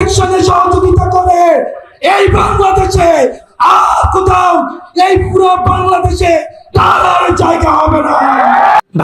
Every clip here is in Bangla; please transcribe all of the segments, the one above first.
ইলেকশনে সহযোগিতা করে এই বাংলাদেশে আর কোথাও এই পুরো বাংলাদেশে তার জায়গা হবে না।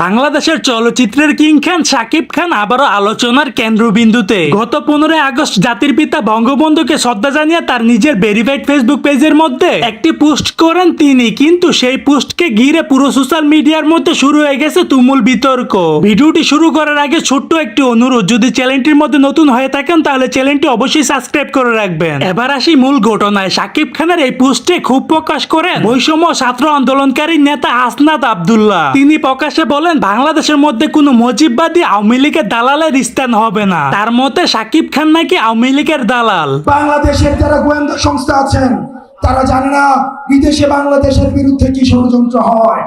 বাংলাদেশের চলচ্চিত্রের কিং খান শাকিব খান আবারও আলোচনার কেন্দ্রবিন্দুতে। গত 15 আগস্ট জাতির পিতা বঙ্গবন্ধুকে শ্রদ্ধা জানিয়ে তার নিজের ভেরিফাইড ফেসবুক পেজের মধ্যে একটি পোস্ট করেন তিনি, কিন্তু সেই পোস্টকে ঘিরে পুরো সোশ্যাল মিডিয়ার মধ্যে শুরু হয়ে গেছে তুমুল বিতর্ক। ভিডিওটি শুরু করার আগে ছোট্ট একটি অনুরোধ, যদি চ্যানেলটির মধ্যে নতুন হয়ে থাকেন তাহলে চ্যানেলটি অবশ্যই সাবস্ক্রাইব করে রাখবেন। এবার আসি মূল ঘটনায়। শাকিব খানের এই পোস্টে ক্ষোভ প্রকাশ করেন বৈষম্য ছাত্র আন্দোলনকারী নেতা হাসনাত আব্দুল্লাহ। তিনি প্রকাশ্যে বলেন বাংলাদেশের মধ্যে কোনো মুজিববাদী আওয়ামী লীগের দালালের স্থান হবে না। তার মতে শাকিব খান নাকি আওয়ামী লীগের দালাল। বাংলাদেশের যারা গোয়েন্দা সংস্থা আছেন তারা জানে না বিদেশে বাংলাদেশের বিরুদ্ধে কি ষড়যন্ত্র হয়।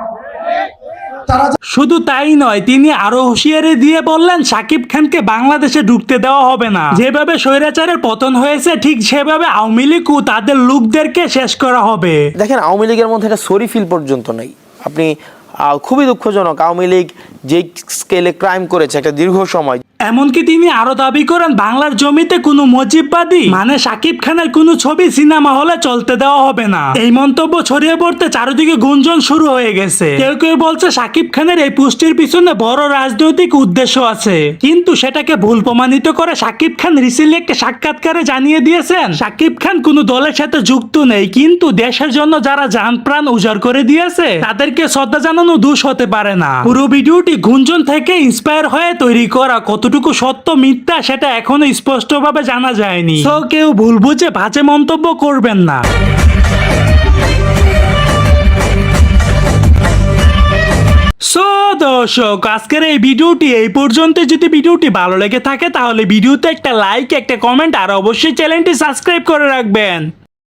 শুধু তাই নয়, তিনি আরো হুঁশিয়ারি দিয়ে বললেন শাকিব খানকে বাংলাদেশে ঢুকতে দেওয়া হবে না। যেভাবে স্বৈরাচারের পতন হয়েছে ঠিক সেভাবে আওয়ামী লীগ ও তাদের লোকদেরকে শেষ করা হবে। দেখেন, আওয়ামী লীগের মধ্যে একটা সরি ফিল পর্যন্ত নেই। আপনি খুবই দুঃখজনক, আওয়ামী লীগ যে স্কেলে ক্রাইম করেছে একটা দীর্ঘ সময়। এমনকি তিনি আরো দাবি করেন বাংলার জমিতে কোনো মুজিববাদী মানে শাকিব খানের কোনো ছবি সিনেমা হলে চলতে দেওয়া হবে না। এই মন্তব্য ছড়িয়ে পড়তে চারিদিকে গুঞ্জন শুরু হয়ে গেছে। কেউ কেউ বলছে শাকিব খানের এই পোস্টের পিছনে বড় রাজনৈতিক উদ্দেশ্য আছে, কিন্তু সেটাকে ভুল প্রমাণিত করে শাকিব খান রিসেন্টলি একটা সাক্ষাৎকারে জানিয়ে দিয়েছেন শাকিব খান কোনো দলের সাথে যুক্ত নেই, কিন্তু দেশের জন্য যারা জান প্রাণ উজাড় করে দিয়েছে তাদেরকে শ্রদ্ধা জানানো দোষ হতে পারে না। পুরো ভিডিওটি গুঞ্জন থেকে ইন্সপায়ার হয়ে তৈরি করা, কতটুকু সত্য মিথ্যা সেটা এখনো স্পষ্টভাবে জানা যায়নি। সো কেউ ভুল বুঝে বাজে মন্তব্য করবেন না। সো দর্শক, আজকের এই ভিডিওটি এই পর্যন্ত। যদি ভিডিওটি ভালো লেগে থাকে তাহলে ভিডিওতে একটা লাইক, একটা কমেন্ট আর অবশ্যই চ্যানেলটি সাবস্ক্রাইব করে রাখবেন।